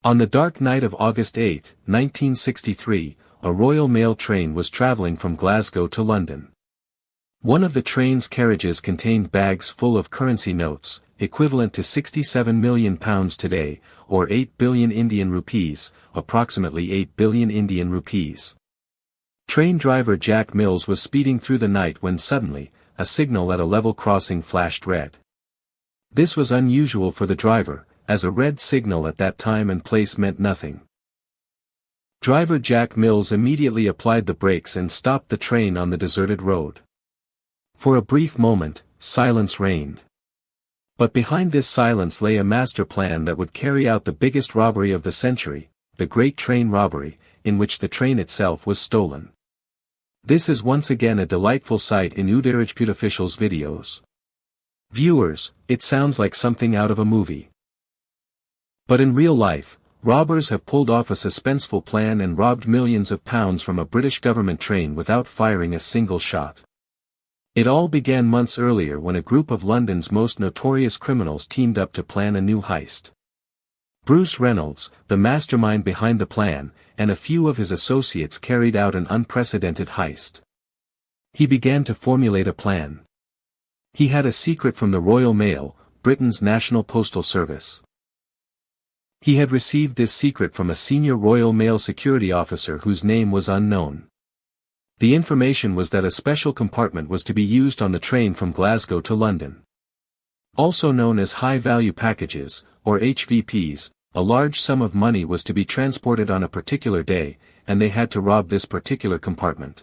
On the dark night of August 8, 1963, a Royal Mail train was travelling from Glasgow to London. One of the train's carriages contained bags full of currency notes, equivalent to £67 million today, or 8 billion Indian rupees, approximately 8 billion Indian rupees. Train driver Jack Mills was speeding through the night when suddenly, a signal at a level crossing flashed red. This was unusual for the driver, as a red signal at that time and place meant nothing. Driver Jack Mills immediately applied the brakes and stopped the train on the deserted road. For a brief moment, silence reigned. But behind this silence lay a master plan that would carry out the biggest robbery of the century, the Great Train Robbery, in which the train itself was stolen. This is once again a delightful sight in Udarajput officials' videos. Viewers, it sounds like something out of a movie. But in real life, robbers have pulled off a suspenseful plan and robbed millions of pounds from a British government train without firing a single shot. It all began months earlier when a group of London's most notorious criminals teamed up to plan a new heist. Bruce Reynolds, the mastermind behind the plan, and a few of his associates carried out an unprecedented heist. He began to formulate a plan. He had a secret from the Royal Mail, Britain's national postal service. He had received this secret from a senior Royal Mail security officer whose name was unknown. The information was that a special compartment was to be used on the train from Glasgow to London. Also known as high-value packages, or HVPs, a large sum of money was to be transported on a particular day, and they had to rob this particular compartment.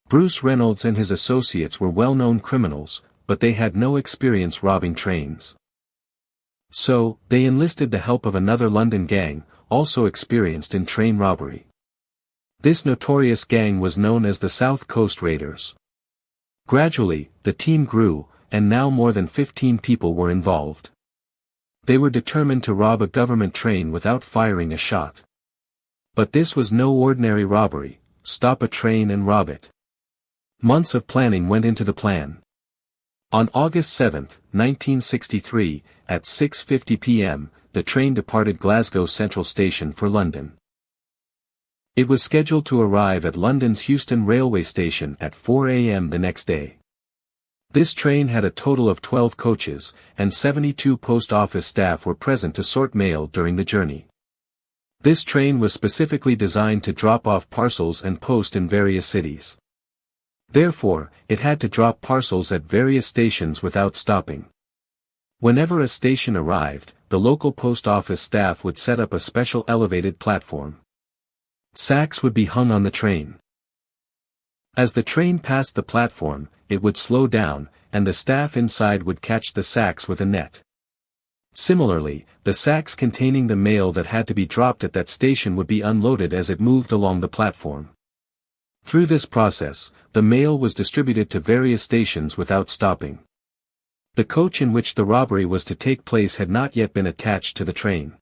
Bruce Reynolds and his associates were well-known criminals, but they had no experience robbing trains. So, they enlisted the help of another London gang, also experienced in train robbery. This notorious gang was known as the South Coast Raiders. Gradually, the team grew, and now more than 15 people were involved. They were determined to rob a government train without firing a shot. But this was no ordinary robbery. Stop a train and rob it. Months of planning went into the plan. On August 7, 1963, at 6:50 p.m., the train departed Glasgow Central Station for London. It was scheduled to arrive at London's Euston Railway Station at 4 a.m. the next day. This train had a total of 12 coaches, and 72 post office staff were present to sort mail during the journey. This train was specifically designed to drop off parcels and post in various cities. Therefore, it had to drop parcels at various stations without stopping. Whenever a station arrived, the local post office staff would set up a special elevated platform. Sacks would be hung on the train. As the train passed the platform, it would slow down, and the staff inside would catch the sacks with a net. Similarly, the sacks containing the mail that had to be dropped at that station would be unloaded as it moved along the platform. Through this process, the mail was distributed to various stations without stopping. The coach in which the robbery was to take place had not yet been attached to the train.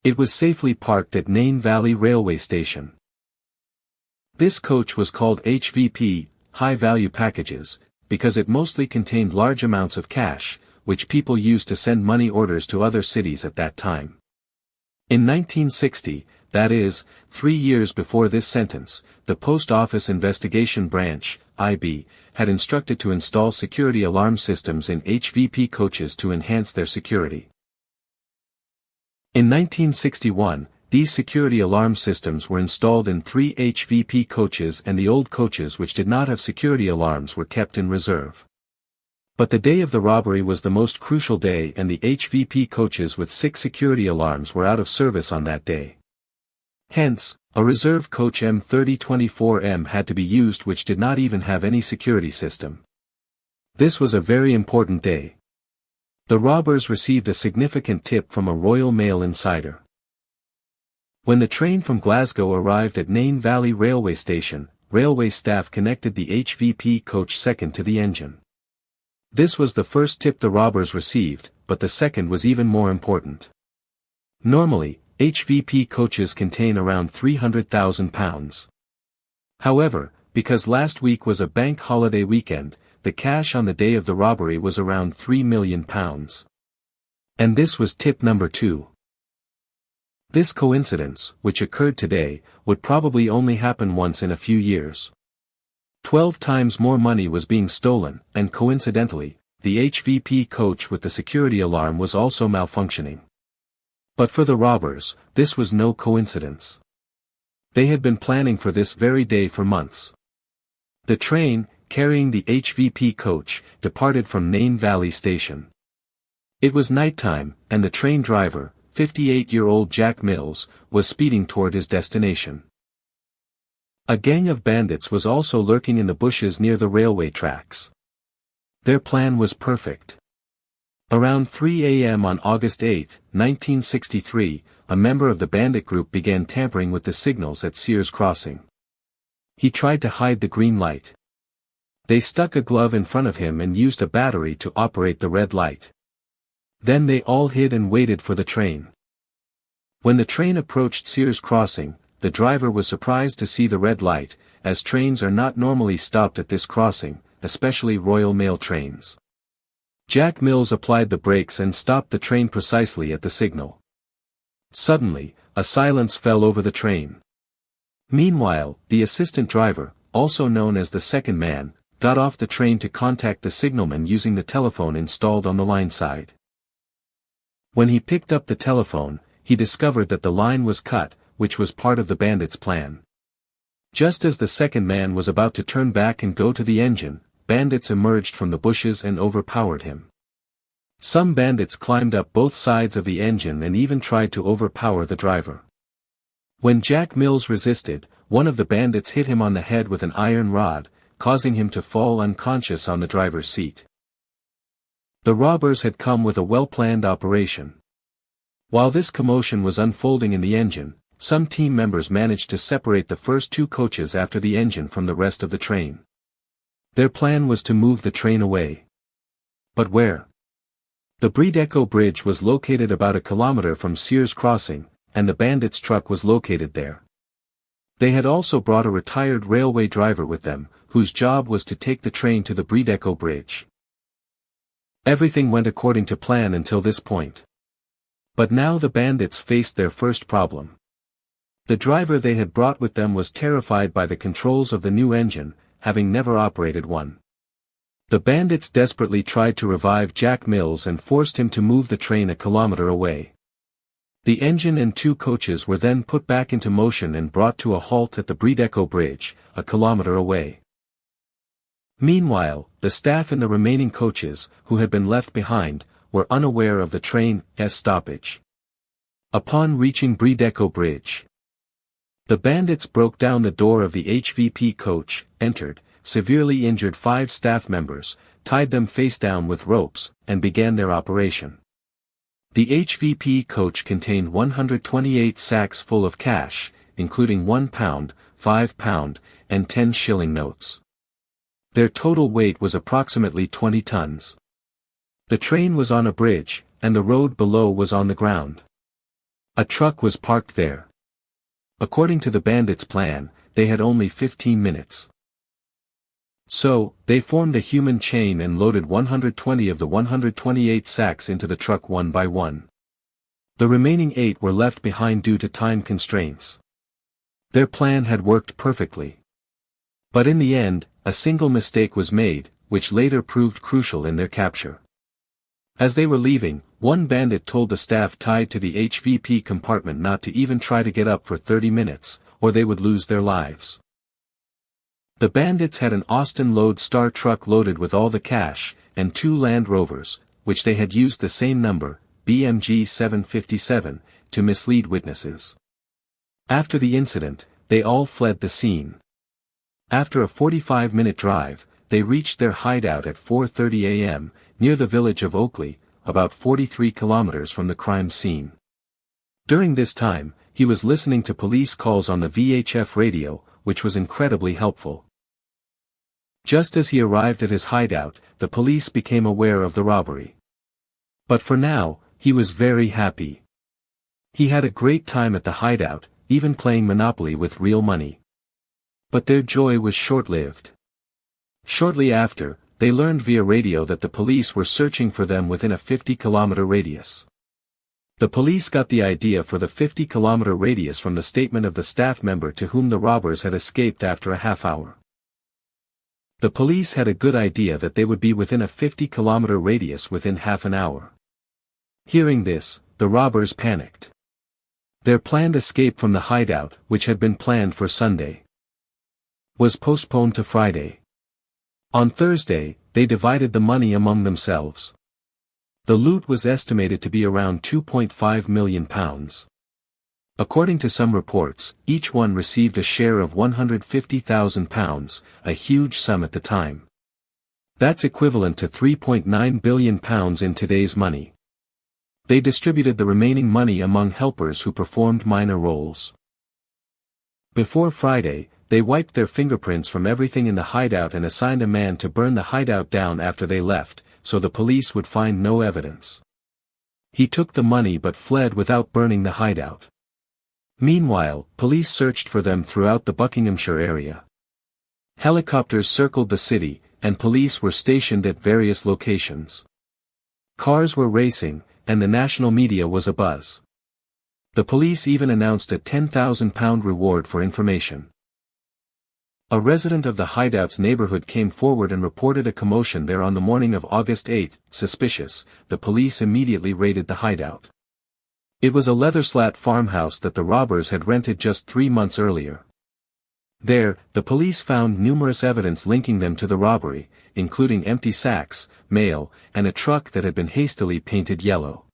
It was safely parked at Nain Valley Railway Station. This coach was called HVP, high-value packages, because it mostly contained large amounts of cash, which people used to send money orders to other cities at that time. In 1960, that is, 3 years before this sentence, the Post Office Investigation Branch, IB, had instructed to install security alarm systems in HVP coaches to enhance their security. In 1961, these security alarm systems were installed in 3 HVP coaches, and the old coaches which did not have security alarms were kept in reserve. But the day of the robbery was the most crucial day, and the HVP coaches with 6 security alarms were out of service on that day. Hence, a reserve coach M3024M had to be used, which did not even have any security system. This was a very important day. The robbers received a significant tip from a Royal Mail insider. When the train from Glasgow arrived at Nain Valley Railway Station, railway staff connected the HVP coach second to the engine. This was the first tip the robbers received, but the second was even more important. Normally, HVP coaches contain around £300,000. However, because last week was a bank holiday weekend, the cash on the day of the robbery was around £3 million. And this was tip number 2. This coincidence, which occurred today, would probably only happen once in a few years. 12 times more money was being stolen, and coincidentally, the HVP coach with the security alarm was also malfunctioning. But for the robbers, this was no coincidence. They had been planning for this very day for months. The train, carrying the HVP coach, departed from Nain Valley Station. It was nighttime, and the train driver, 58-year-old Jack Mills, was speeding toward his destination. A gang of bandits was also lurking in the bushes near the railway tracks. Their plan was perfect. Around 3 a.m. on August 8, 1963, a member of the bandit group began tampering with the signals at Sears Crossing. He tried to hide the green light. They stuck a glove in front of him and used a battery to operate the red light. Then they all hid and waited for the train. When the train approached Sears Crossing, the driver was surprised to see the red light, as trains are not normally stopped at this crossing, especially Royal Mail trains. Jack Mills applied the brakes and stopped the train precisely at the signal. Suddenly, a silence fell over the train. Meanwhile, the assistant driver, also known as the second man, got off the train to contact the signalman using the telephone installed on the line side. When he picked up the telephone, he discovered that the line was cut, which was part of the bandits' plan. Just as the second man was about to turn back and go to the engine, bandits emerged from the bushes and overpowered him. Some bandits climbed up both sides of the engine and even tried to overpower the driver. When Jack Mills resisted, one of the bandits hit him on the head with an iron rod, causing him to fall unconscious on the driver's seat. The robbers had come with a well-planned operation. While this commotion was unfolding in the engine, some team members managed to separate the first two coaches after the engine from the rest of the train. Their plan was to move the train away. But where? The Bredeco Bridge was located about a kilometer from Sears Crossing, and the bandits' truck was located there. They had also brought a retired railway driver with them, whose job was to take the train to the Bredeco Bridge. Everything went according to plan until this point. But now the bandits faced their first problem. The driver they had brought with them was terrified by the controls of the new engine, having never operated one. The bandits desperately tried to revive Jack Mills and forced him to move the train a kilometer away. The engine and two coaches were then put back into motion and brought to a halt at the Bredeco Bridge, a kilometer away. Meanwhile, the staff in the remaining coaches, who had been left behind, were unaware of the train's stoppage. Upon reaching Bredeco Bridge, the bandits broke down the door of the HVP coach, entered, severely injured 5 staff members, tied them face down with ropes, and began their operation. The HVP coach contained 128 sacks full of cash, including £1, £5, and 10-shilling notes. Their total weight was approximately 20 tons. The train was on a bridge, and the road below was on the ground. A truck was parked there. According to the bandits' plan, they had only 15 minutes. So, they formed a human chain and loaded 120 of the 128 sacks into the truck one by one. The remaining 8 were left behind due to time constraints. Their plan had worked perfectly. But in the end, a single mistake was made, which later proved crucial in their capture. As they were leaving, one bandit told the staff tied to the HVP compartment not to even try to get up for 30 minutes, or they would lose their lives. The bandits had an Austin Lodestar truck loaded with all the cash, and 2 Land Rovers, which they had used the same number, BMG 757, to mislead witnesses. After the incident, they all fled the scene. After a 45-minute drive, they reached their hideout at 4:30 a.m., near the village of Oakley, about 43 kilometers from the crime scene. During this time, he was listening to police calls on the VHF radio, which was incredibly helpful. Just as he arrived at his hideout, the police became aware of the robbery. But for now, he was very happy. He had a great time at the hideout, even playing Monopoly with real money. But their joy was short-lived. Shortly after, they learned via radio that the police were searching for them within a 50-kilometer radius. The police got the idea for the 50-kilometer radius from the statement of the staff member to whom the robbers had escaped after a half hour. The police had a good idea that they would be within a 50-kilometer radius within half an hour. Hearing this, the robbers panicked. Their planned escape from the hideout, which had been planned for Sunday, was postponed to Friday. On Thursday, they divided the money among themselves. The loot was estimated to be around £2.5 million. According to some reports, each one received a share of £150,000, a huge sum at the time. That's equivalent to £3.9 billion in today's money. They distributed the remaining money among helpers who performed minor roles. Before Friday, they wiped their fingerprints from everything in the hideout and assigned a man to burn the hideout down after they left, so the police would find no evidence. He took the money but fled without burning the hideout. Meanwhile, police searched for them throughout the Buckinghamshire area. Helicopters circled the city, and police were stationed at various locations. Cars were racing, and the national media was abuzz. The police even announced a £10,000 reward for information. A resident of the hideout's neighborhood came forward and reported a commotion there on the morning of August 8. Suspicious, the police immediately raided the hideout. It was a leather-slat farmhouse that the robbers had rented just 3 months earlier. There, the police found numerous evidence linking them to the robbery, including empty sacks, mail, and a truck that had been hastily painted yellow.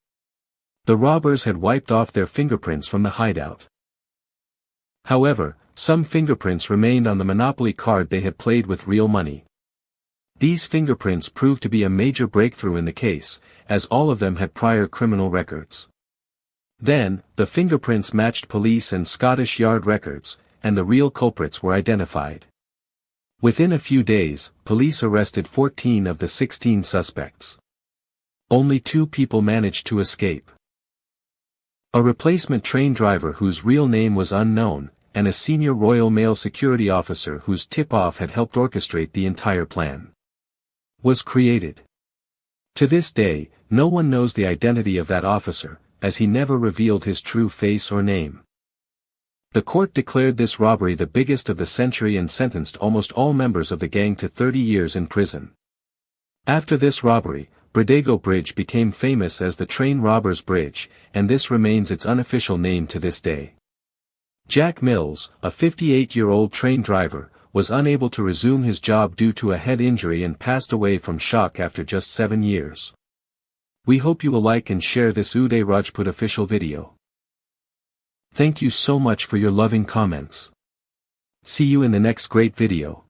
The robbers had wiped off their fingerprints from the hideout. However, some fingerprints remained on the Monopoly card they had played with real money. These fingerprints proved to be a major breakthrough in the case, as all of them had prior criminal records. Then, the fingerprints matched police and Scottish Yard records, and the real culprits were identified. Within a few days, police arrested 14 of the 16 suspects. Only 2 people managed to escape. A replacement train driver whose real name was unknown, and a senior Royal Mail security officer whose tip-off had helped orchestrate the entire plan, was created. To this day, no one knows the identity of that officer, as he never revealed his true face or name. The court declared this robbery the biggest of the century and sentenced almost all members of the gang to 30 years in prison. After this robbery, Bridego Bridge became famous as the Train Robbers Bridge, and this remains its unofficial name to this day. Jack Mills, a 58-year-old train driver, was unable to resume his job due to a head injury and passed away from shock after just 7 years. We hope you will like and share this Uday Rajput official video. Thank you so much for your loving comments. See you in the next great video.